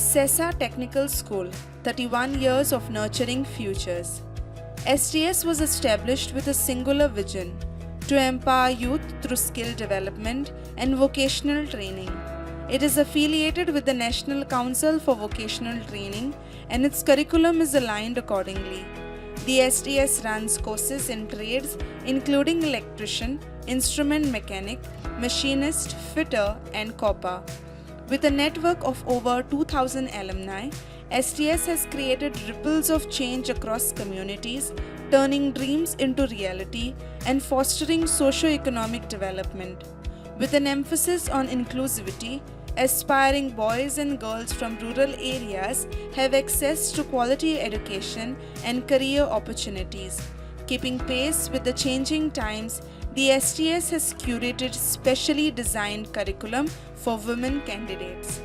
Sesa Technical School, 31 years of nurturing futures. STS was established with a singular vision to empower youth through skill development and vocational training. It is affiliated with the National Council for Vocational Training and its curriculum is aligned accordingly. The STS runs courses in trades including electrician, instrument mechanic, machinist, fitter and copper. With a network of over 2,000 alumni, STS has created ripples of change across communities, turning dreams into reality and fostering socio-economic development. With an emphasis on inclusivity, aspiring boys and girls from rural areas have access to quality education and career opportunities. Keeping pace with the changing times, the STS has curated specially designed curriculum for women candidates.